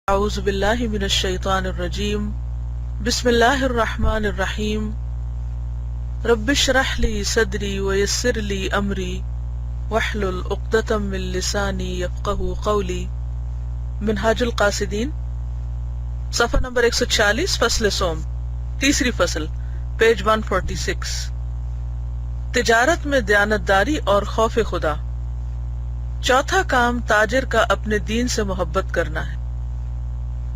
اعوذ باللہ من الشیطان الرجیم بسم اللہ الرحمن الرحیم رب اشرح لی صدری ویسر لی امری واحلل عقدۃ من لسانی یفقہوا قولی۔ منہاج القاصدین صفحہ نمبر 146، فصل سوم، تیسری فصل، پیج 146۔ تجارت میں دیانتداری اور خوف خدا۔ چوتھا کام تاجر کا اپنے دین سے محبت کرنا ہے،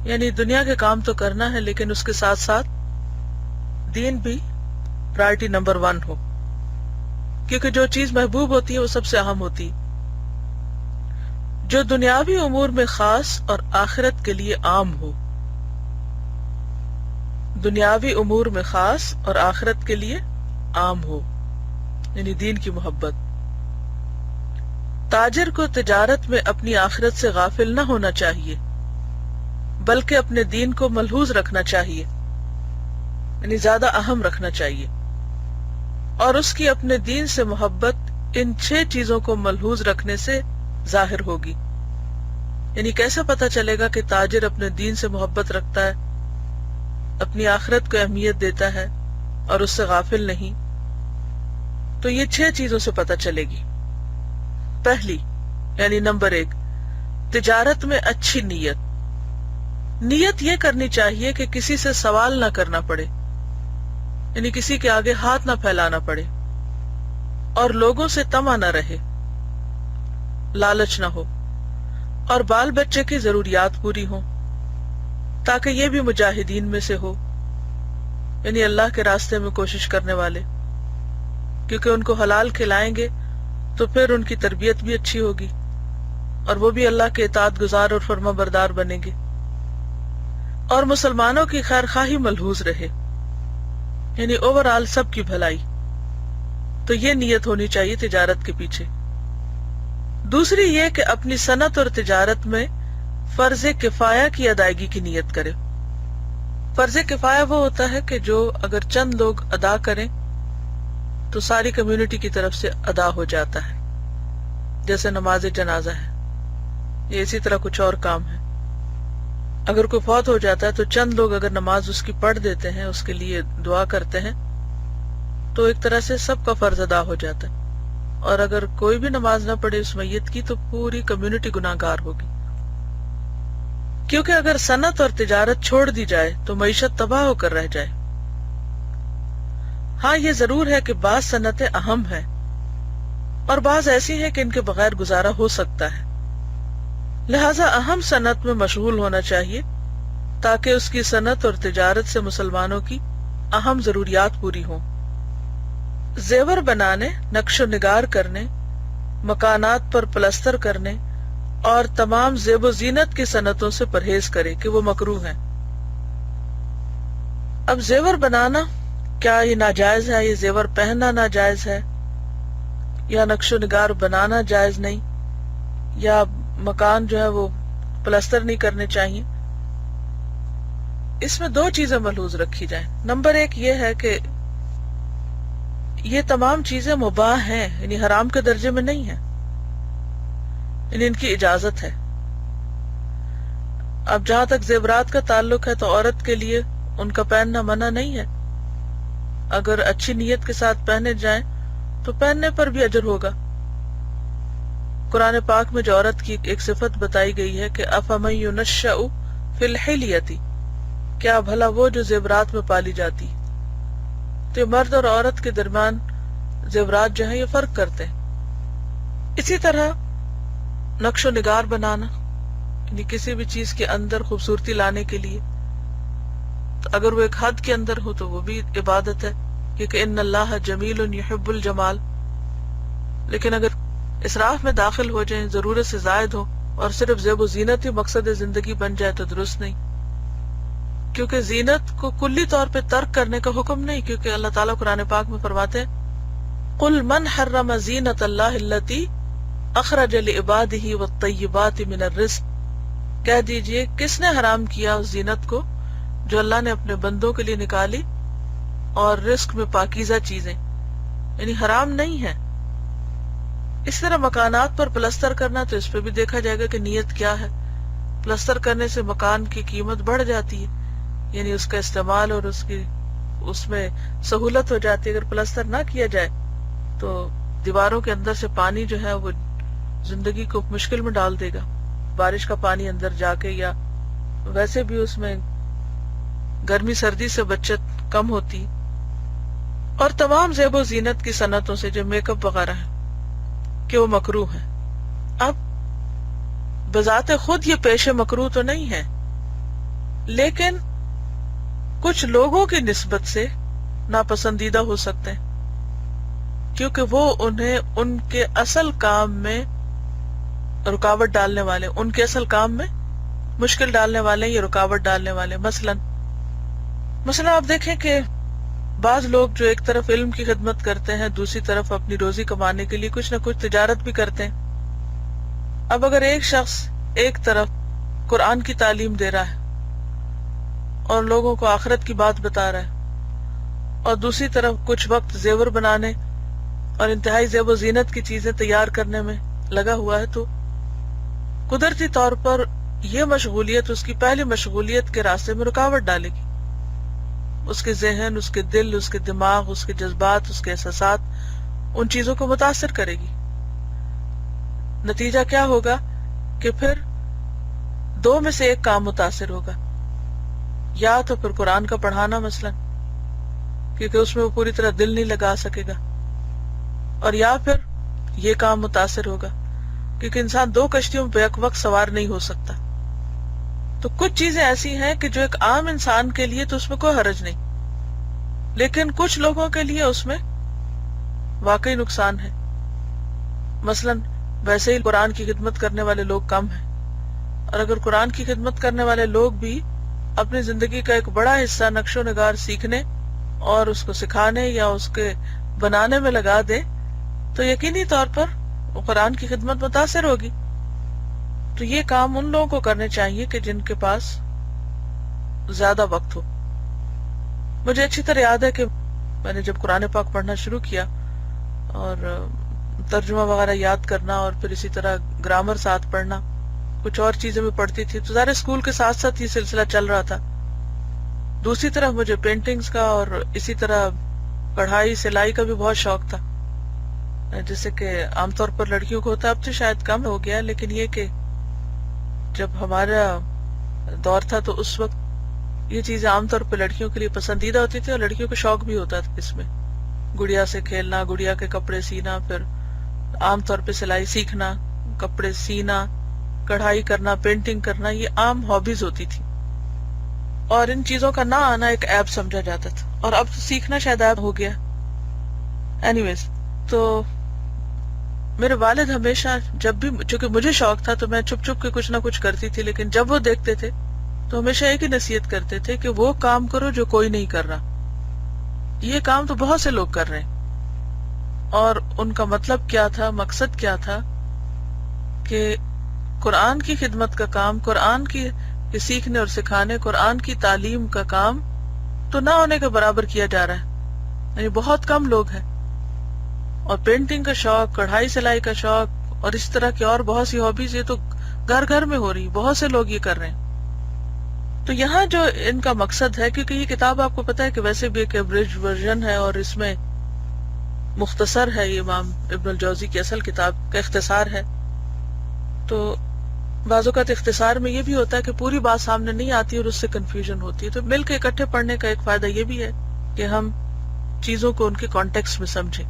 یعنی دنیا کے کام تو کرنا ہے لیکن اس کے ساتھ ساتھ دین بھی پرائرٹی نمبر 1 ہو، کیونکہ جو چیز محبوب ہوتی ہے وہ سب سے اہم ہوتی ہے، جو دنیاوی امور میں خاص اور آخرت کے لیے عام ہو۔ دنیاوی امور میں خاص اور آخرت کے لیے عام ہو، یعنی دین کی محبت۔ تاجر کو تجارت میں اپنی آخرت سے غافل نہ ہونا چاہیے، بلکہ اپنے دین کو ملحوظ رکھنا چاہیے، یعنی زیادہ اہم رکھنا چاہیے، اور اس کی اپنے دین سے محبت ان 6 چیزوں کو ملحوظ رکھنے سے ظاہر ہوگی۔ یعنی کیسے پتہ چلے گا کہ تاجر اپنے دین سے محبت رکھتا ہے، اپنی آخرت کو اہمیت دیتا ہے اور اس سے غافل نہیں؟ تو یہ 6 چیزوں سے پتہ چلے گی۔ پہلی، یعنی نمبر 1، تجارت میں اچھی نیت۔ نیت یہ کرنی چاہیے کہ کسی سے سوال نہ کرنا پڑے، یعنی کسی کے آگے ہاتھ نہ پھیلانا پڑے، اور لوگوں سے طمع نہ رہے، لالچ نہ ہو، اور بال بچے کی ضروریات پوری ہوں، تاکہ یہ بھی مجاہدین میں سے ہو، یعنی اللہ کے راستے میں کوشش کرنے والے، کیونکہ ان کو حلال کھلائیں گے تو پھر ان کی تربیت بھی اچھی ہوگی اور وہ بھی اللہ کے اطاعت گزار اور فرما بردار بنیں گے، اور مسلمانوں کی خیر خواہی ملحوظ رہے، یعنی اوورآل سب کی بھلائی۔ تو یہ نیت ہونی چاہیے تجارت کے پیچھے۔ دوسری یہ کہ اپنی صنعت اور تجارت میں فرض کفایہ کی ادائیگی کی نیت کرے۔ فرض کفایہ وہ ہوتا ہے کہ جو اگر چند لوگ ادا کریں تو ساری کمیونٹی کی طرف سے ادا ہو جاتا ہے، جیسے نماز جنازہ ہے، یہ اسی طرح کچھ اور کام ہے۔ اگر کوئی فوت ہو جاتا ہے تو چند لوگ اگر نماز اس کی پڑھ دیتے ہیں، اس کے لیے دعا کرتے ہیں، تو ایک طرح سے سب کا فرض ادا ہو جاتا ہے، اور اگر کوئی بھی نماز نہ پڑھے اس میت کی تو پوری کمیونٹی گناہ گار ہوگی، کیونکہ اگر صنعت اور تجارت چھوڑ دی جائے تو معیشت تباہ ہو کر رہ جائے۔ ہاں یہ ضرور ہے کہ بعض صنعتیں اہم ہیں اور بعض ایسی ہیں کہ ان کے بغیر گزارا ہو سکتا ہے، لہذا اہم صنعت میں مشغول ہونا چاہیے تاکہ اس کی صنعت اور تجارت سے مسلمانوں کی اہم ضروریات پوری ہوں۔ زیور بنانے، نقش و نگار کرنے، مکانات پر پلستر کرنے اور تمام زیب و زینت کی صنعتوں سے پرہیز کرے کہ وہ مکروہ ہیں۔ اب زیور بنانا کیا یہ ناجائز ہے؟ یہ زیور پہننا ناجائز ہے، یا نقش و نگار بنانا جائز نہیں، یا مکان جو ہے وہ پلستر نہیں کرنے چاہیے؟ اس میں 2 چیزیں ملحوظ رکھی جائیں۔ نمبر 1 یہ ہے کہ یہ تمام چیزیں مباح ہیں، یعنی حرام کے درجے میں نہیں ہیں، یعنی ان کی اجازت ہے۔ اب جہاں تک زیورات کا تعلق ہے تو عورت کے لیے ان کا پہننا منع نہیں ہے، اگر اچھی نیت کے ساتھ پہنے جائیں تو پہننے پر بھی اجر ہوگا۔ قرآن پاک میں جو عورت کی ایک صفت بتائی گئی ہے کہ افمن ینشأ فی الحلیۃ، کیا بھلا وہ جو زیورات میں پالی جاتی، تو مرد اور عورت کے درمیان زیورات جو ہیں یہ فرق کرتے ہیں۔ اسی طرح نقش و نگار بنانا، یعنی کسی بھی چیز کے اندر خوبصورتی لانے کے لیے، تو اگر وہ ایک حد کے اندر ہو تو وہ بھی عبادت ہے، کیونکہ ان اللہ جمیل یحب الجمال۔ لیکن اگر اسراف میں داخل ہو جائیں، ضرورت سے زائد ہو اور صرف زیب و زینت ہی مقصد زندگی بن جائے تو درست نہیں، کیونکہ زینت کو کلی طور پہ ترک کرنے کا حکم نہیں، کیونکہ اللہ تعالیٰ قرآن پاک میں فرماتے ہیں قل من حرم زینت اللہ التی اخرج لعبادہ والطیبات من الرزق، کہہ دیجئے کس نے حرام کیا اس زینت کو جو اللہ نے اپنے بندوں کے لیے نکالی اور رزق میں پاکیزہ چیزیں، یعنی حرام نہیں ہے۔ اس طرح مکانات پر پلستر کرنا، تو اس پہ بھی دیکھا جائے گا کہ نیت کیا ہے، پلستر کرنے سے مکان کی قیمت بڑھ جاتی ہے، یعنی اس کا استعمال اور اس میں سہولت ہو جاتی ہے۔ اگر پلستر نہ کیا جائے تو دیواروں کے اندر سے پانی جو ہے وہ زندگی کو مشکل میں ڈال دے گا، بارش کا پانی اندر جا کے، یا ویسے بھی اس میں گرمی سردی سے بچت کم ہوتی۔ اور تمام زیب و زینت کی صنعتوں سے جو میک اپ وغیرہ ہے کہ وہ مکروہ ہے۔ اب بذات خود یہ پیشے مکروہ تو نہیں ہے، لیکن کچھ لوگوں کی نسبت سے ناپسندیدہ ہو سکتے ہیں، کیونکہ وہ انہیں ان کے اصل کام میں رکاوٹ ڈالنے والے، ان کے اصل کام میں مشکل ڈالنے والے، یہ رکاوٹ ڈالنے والے۔ مثلا آپ دیکھیں کہ بعض لوگ جو ایک طرف علم کی خدمت کرتے ہیں، دوسری طرف اپنی روزی کمانے کے لیے کچھ نہ کچھ تجارت بھی کرتے ہیں۔ اب اگر ایک شخص ایک طرف قرآن کی تعلیم دے رہا ہے اور لوگوں کو آخرت کی بات بتا رہا ہے، اور دوسری طرف کچھ وقت زیور بنانے اور انتہائی زیب و زینت کی چیزیں تیار کرنے میں لگا ہوا ہے، تو قدرتی طور پر یہ مشغولیت اس کی پہلی مشغولیت کے راستے میں رکاوٹ ڈالے گی۔ اس کے ذہن، اس کے دل، اس کے دماغ، اس کے جذبات، اس کے احساسات ان چیزوں کو متاثر کرے گی۔ نتیجہ کیا ہوگا کہ پھر دو میں سے ایک کام متاثر ہوگا، یا تو پھر قرآن کا پڑھانا مثلا، کیونکہ اس میں وہ پوری طرح دل نہیں لگا سکے گا، اور یا پھر یہ کام متاثر ہوگا، کیونکہ انسان دو کشتیوں میں بیک وقت سوار نہیں ہو سکتا۔ تو کچھ چیزیں ایسی ہیں کہ جو ایک عام انسان کے لیے تو اس میں کوئی حرج نہیں، لیکن کچھ لوگوں کے لیے اس میں واقعی نقصان ہے۔ مثلا ویسے ہی قرآن کی خدمت کرنے والے لوگ کم ہیں، اور اگر قرآن کی خدمت کرنے والے لوگ بھی اپنی زندگی کا ایک بڑا حصہ نقش و نگار سیکھنے اور اس کو سکھانے یا اس کے بنانے میں لگا دیں، تو یقینی طور پر وہ قرآن کی خدمت متاثر ہوگی۔ تو یہ کام ان لوگوں کو کرنے چاہیے کہ جن کے پاس زیادہ وقت ہو۔ مجھے اچھی طرح یاد ہے کہ میں نے جب قرآن پاک پڑھنا شروع کیا اور ترجمہ وغیرہ یاد کرنا، اور پھر اسی طرح گرامر ساتھ پڑھنا، کچھ اور چیزیں بھی پڑھتی تھی، تو ظاہر اسکول کے ساتھ ساتھ یہ سلسلہ چل رہا تھا۔ دوسری طرف مجھے پینٹنگز کا اور اسی طرح کڑھائی سلائی کا بھی بہت شوق تھا، جیسے کہ عام طور پر لڑکیوں کو ہوتا ہے، اب تو شاید کم ہو گیا، لیکن یہ کہ جب ہمارا دور تھا تو اس وقت یہ چیزیں عام طور پہ لڑکیوں کے لیے پسندیدہ ہوتی تھی، اور لڑکیوں کو شوق بھی ہوتا تھا اس میں، گڑیا سے کھیلنا، گڑیا کے کپڑے سینا، پھر عام طور پہ سلائی سیکھنا، کپڑے سینا، کڑھائی کرنا، پینٹنگ کرنا، یہ عام ہابیز ہوتی تھی، اور ان چیزوں کا نہ آنا ایک عیب سمجھا جاتا تھا، اور اب تو سیکھنا شاید عیب ہو گیا۔ اینی ویز، تو میرے والد ہمیشہ جب بھی، چونکہ مجھے شوق تھا تو میں چھپ چھپ کے کچھ نہ کچھ کرتی تھی، لیکن جب وہ دیکھتے تھے تو ہمیشہ ایک ہی نصیحت کرتے تھے کہ وہ کام کرو جو کوئی نہیں کر رہا۔ یہ کام تو بہت سے لوگ کر رہے ہیں، اور ان کا مطلب کیا تھا، مقصد کیا تھا کہ قرآن کی خدمت کا کام، قرآن کی سیکھنے اور سکھانے، قرآن کی تعلیم کا کام تو نہ ہونے کے برابر کیا جا رہا ہے، یعنی بہت کم لوگ ہیں۔ اور پینٹنگ کا شوق، کڑھائی سلائی کا شوق، اور اس طرح کی اور بہت سی ہابیز یہ تو گھر گھر میں ہو رہی، بہت سے لوگ یہ کر رہے ہیں۔ تو یہاں جو ان کا مقصد ہے، کیونکہ یہ کتاب آپ کو پتہ ہے کہ ویسے بھی ایک ایبریج ورژن ہے اور اس میں مختصر ہے، یہ امام ابن الجوزی کی اصل کتاب کا اختصار ہے، تو بعض اوقات اختصار میں یہ بھی ہوتا ہے کہ پوری بات سامنے نہیں آتی اور اس سے کنفیوژن ہوتی ہے، تو مل کے اکٹھے پڑھنے کا ایک فائدہ یہ بھی ہے کہ ہم چیزوں کو ان کے کانٹیکسٹ میں سمجھیں۔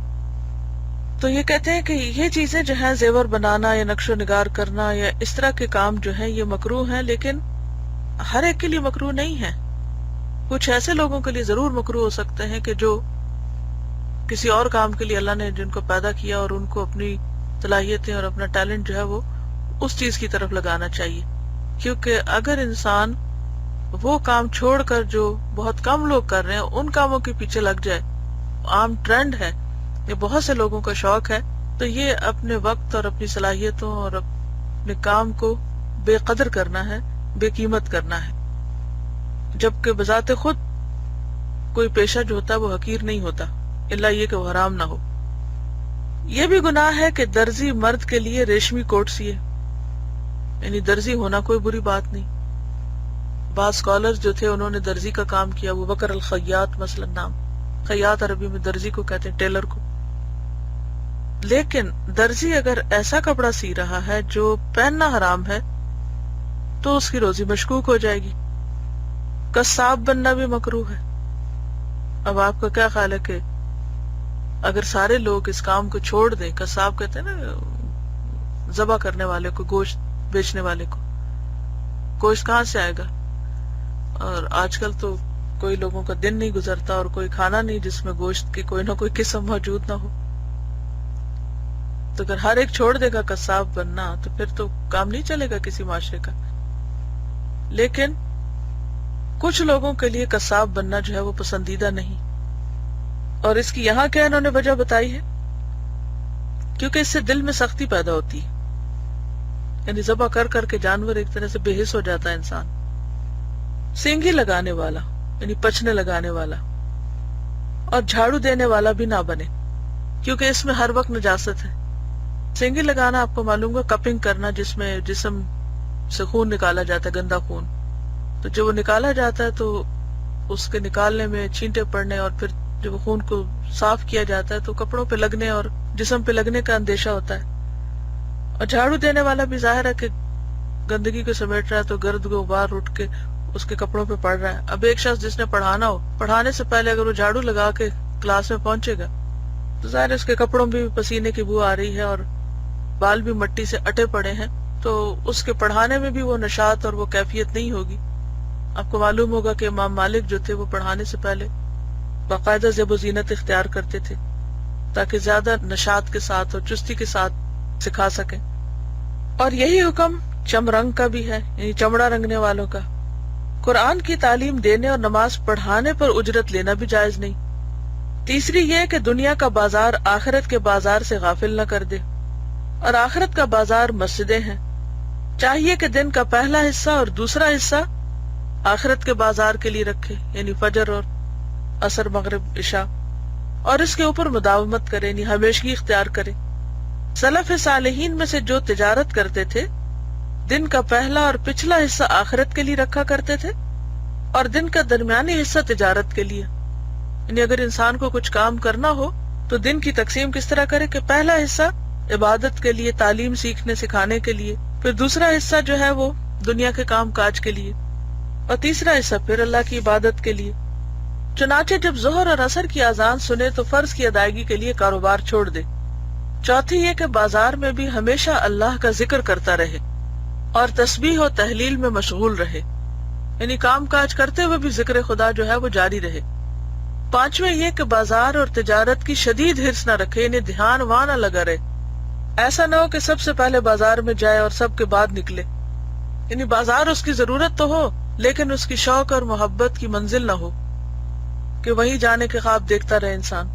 تو یہ کہتے ہیں کہ یہ چیزیں جو ہیں، زیور بنانا یا نقش و نگار کرنا یا اس طرح کے کام جو ہیں، یہ مکروہ ہیں، لیکن ہر ایک کے لیے مکروہ نہیں ہے۔ کچھ ایسے لوگوں کے لیے ضرور مکروہ ہو سکتے ہیں کہ جو کسی اور کام کے لیے اللہ نے جن کو پیدا کیا اور ان کو اپنی صلاحیتیں اور اپنا ٹیلنٹ جو ہے وہ اس چیز کی طرف لگانا چاہیے، کیونکہ اگر انسان وہ کام چھوڑ کر جو بہت کم لوگ کر رہے ہیں ان کاموں کے پیچھے لگ جائے، عام ٹرینڈ ہے، یہ بہت سے لوگوں کا شوق ہے، تو یہ اپنے وقت اور اپنی صلاحیتوں اور اپنے کام کو بے قدر کرنا ہے، بے قیمت کرنا ہے، جبکہ بذات خود کوئی پیشہ جو ہوتا ہے وہ حقیر نہیں ہوتا، الا یہ کہ وہ حرام نہ ہو۔ یہ بھی گناہ ہے کہ درزی مرد کے لیے ریشمی کوٹ سیے، یعنی درزی ہونا کوئی بری بات نہیں. بعض اسکالرز جو تھے انہوں نے درزی کا کام کیا، ابو بکر الخیاط مثلا نام، خیاط عربی میں درزی کو کہتے ہیں، ٹیلر کو. لیکن درزی اگر ایسا کپڑا سی رہا ہے جو پہننا حرام ہے تو اس کی روزی مشکوک ہو جائے گی. قصاب بننا بھی مکروہ ہے. اب آپ کا کیا خیال ہے کہ اگر سارے لوگ اس کام کو چھوڑ دیں، قصاب کہتے ہیں نا ذبح کرنے والے کو، گوشت بیچنے والے کو، گوشت کہاں سے آئے گا؟ اور آج کل تو کوئی لوگوں کا دن نہیں گزرتا اور کوئی کھانا نہیں جس میں گوشت کی کوئی نہ کوئی قسم موجود نہ ہو. تو اگر ہر ایک چھوڑ دے گا قصاب بننا تو پھر تو کام نہیں چلے گا کسی معاشرے کا. لیکن کچھ لوگوں کے لیے قصاب بننا جو ہے وہ پسندیدہ نہیں، اور اس کی یہاں کیا انہوں نے وجہ بتائی ہے، کیونکہ اس سے دل میں سختی پیدا ہوتی ہے. یعنی ذبح کر کر کے جانور ایک طرح سے بے حس ہو جاتا ہے انسان. سینگی لگانے والا یعنی پچھنے لگانے والا اور جھاڑو دینے والا بھی نہ بنے، کیونکہ اس میں ہر وقت نجاست ہے. سینگی لگانا آپ کو معلوم ہے، کپنگ کرنا جس میں جسم سے خون نکالا جاتا ہے، گندا خون. تو جب وہ نکالا جاتا ہے تو اس کے نکالنے میں چھینٹے پڑنے اور پھر جب خون کو صاف کیا جاتا ہے تو کپڑوں پہ لگنے اور جسم پہ لگنے کا اندیشہ ہوتا ہے. اور جھاڑو دینے والا بھی ظاہر ہے کہ گندگی کو سمیٹ رہا ہے تو گرد غبار اٹھ کے اس کے کپڑوں پہ پڑ رہا ہے. اب ایک شخص جس نے پڑھانا ہو، پڑھانے سے پہلے اگر وہ جھاڑو لگا کے کلاس میں پہنچے گا تو ظاہر اس کے کپڑوں میں بھی پسینے کی بو آ رہی ہے اور بال بھی مٹی سے اٹے پڑے ہیں، تو اس کے پڑھانے میں بھی وہ نشاط اور وہ کیفیت نہیں ہوگی. آپ کو معلوم ہوگا کہ امام مالک جو تھے وہ پڑھانے سے پہلے باقاعدہ زیب و زینت اختیار کرتے تھے تاکہ زیادہ نشاط کے ساتھ اور چستی کے ساتھ سکھا سکیں. اور یہی حکم چمرنگ کا بھی ہے، یعنی چمڑا رنگنے والوں کا. قرآن کی تعلیم دینے اور نماز پڑھانے پر اجرت لینا بھی جائز نہیں. تیسری یہ کہ دنیا کا بازار آخرت کے بازار سے غافل نہ کر دے، اور آخرت کا بازار مسجدیں ہیں. چاہیے کہ دن کا پہلا حصہ اور دوسرا حصہ آخرت کے بازار کے لیے رکھے، یعنی فجر اور عصر مغرب عشاء، اور اس کے اوپر مداومت کرے، یعنی ہمیشگی اختیار کرے. سلف صالحین میں سے جو تجارت کرتے تھے دن کا پہلا اور پچھلا حصہ آخرت کے لیے رکھا کرتے تھے اور دن کا درمیانی حصہ تجارت کے لیے. یعنی اگر انسان کو کچھ کام کرنا ہو تو دن کی تقسیم کس طرح کرے کہ پہلا حصہ عبادت کے لیے، تعلیم سیکھنے سکھانے کے لیے، پھر دوسرا حصہ جو ہے وہ دنیا کے کام کاج کے لیے، اور تیسرا حصہ پھر اللہ کی عبادت کے لیے. چنانچہ جب ظہر اور عصر کی اذان سنے تو فرض کی ادائیگی کے لیے کاروبار چھوڑ دے. چوتھی یہ کہ بازار میں بھی ہمیشہ اللہ کا ذکر کرتا رہے اور تسبیح و تحلیل میں مشغول رہے، یعنی کام کاج کرتے ہوئے بھی ذکر خدا جو ہے وہ جاری رہے. پانچویں یہ کہ بازار اور تجارت کی شدید حرص نہ رکھے، یعنی دھیان وہاں نہ لگا رہے. ایسا نہ ہو کہ سب سے پہلے بازار میں جائے اور سب کے بعد نکلے. یعنی بازار اس کی ضرورت تو ہو لیکن اس کی شوق اور محبت کی منزل نہ ہو کہ وہیں جانے کے خواب دیکھتا رہے انسان.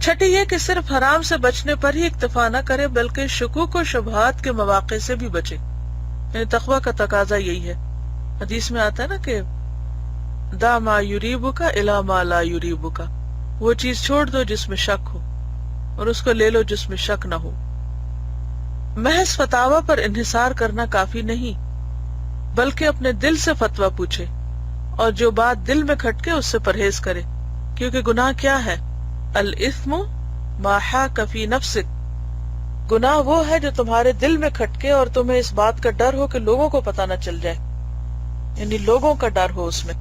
چھٹی یہ کہ صرف حرام سے بچنے پر ہی اکتفا نہ کرے بلکہ شکوک و شبہات کے مواقع سے بھی بچے. یعنی تقوی کا تقاضا یہی ہے. حدیث میں آتا ہے نا کہ دا ما یریبک الی ما لا یریبک، وہ چیز چھوڑ دو جس میں شک ہو اور اس کو لے لو جس میں شک نہ ہو. محض فتاوی پر انحصار کرنا کافی نہیں بلکہ اپنے دل سے فتویٰ پوچھے اور جو بات دل میں کھٹکے اس سے پرہیز کرے، کیونکہ گناہ کیا ہے؟ الاثم ما حاک فی نفسک، گناہ وہ ہے جو تمہارے دل میں کھٹکے اور تمہیں اس بات کا ڈر ہو کہ لوگوں کو پتہ نہ چل جائے، یعنی لوگوں کا ڈر ہو اس میں.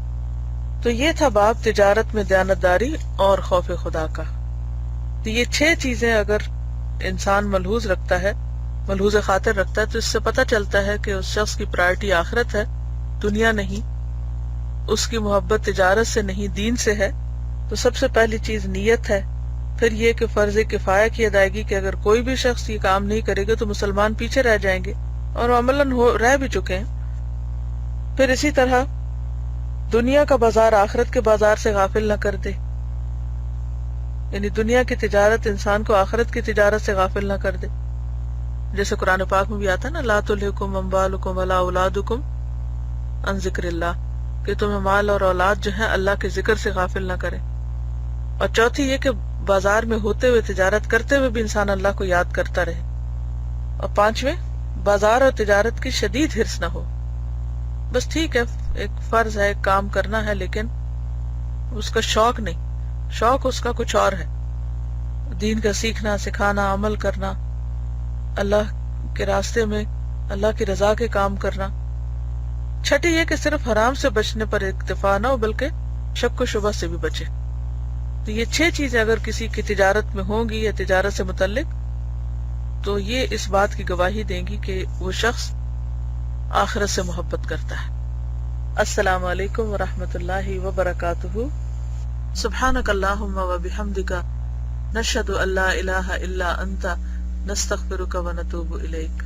تو یہ تھا باب تجارت میں دیانتداری اور خوف خدا کا. تو یہ 6 چیزیں اگر انسان ملحوظ رکھتا ہے، ملحوظ خاطر رکھتا ہے، تو اس سے پتہ چلتا ہے کہ اس شخص کی پرائرٹی آخرت ہے، دنیا نہیں. اس کی محبت تجارت سے نہیں، دین سے ہے. تو سب سے پہلی چیز نیت ہے. پھر یہ کہ فرض کفایہ کی ادائیگی، کہ اگر کوئی بھی شخص یہ کام نہیں کرے گا تو مسلمان پیچھے رہ جائیں گے، اور عملاً رہ بھی چکے ہیں. پھر اسی طرح دنیا کا بازار آخرت کے بازار سے غافل نہ کر دے، یعنی دنیا کی تجارت انسان کو آخرت کی تجارت سے غافل نہ کر دے. جیسے قرآن پاک میں بھی آتا ہے نا، لا تلہکم اموالکم ولا اولادکم عن ذکر اللہ، کہ تمہیں مال اور اولاد جو ہے اللہ کے ذکر سے غافل نہ کرے. اور چوتھی یہ کہ بازار میں ہوتے ہوئے تجارت کرتے ہوئے بھی انسان اللہ کو یاد کرتا رہے. اور پانچویں بازار اور تجارت کی شدید ہرس نہ ہو. بس ٹھیک ہے، ایک فرض ہے، ایک کام کرنا ہے، لیکن اس کا شوق نہیں. شوق اس کا کچھ اور ہے، دین کا سیکھنا، سکھانا، عمل کرنا، اللہ کے راستے میں اللہ کی رضا کے کام کرنا. چھٹی یہ کہ صرف حرام سے بچنے پر اکتفا نہ ہو بلکہ شک و شبہ سے بھی بچے. تو یہ 6 چیزیں اگر کسی کی تجارت میں ہوں گی یا تجارت سے متعلق، تو یہ اس بات کی گواہی دیں گی کہ وہ شخص آخرت سے محبت کرتا ہے. السلام علیکم ورحمۃ اللہ وبرکاتہ. سبحانک اللہم وبحمدک، نشہد ان لا الہ الا انت، نستغفرک ونتوب الیک.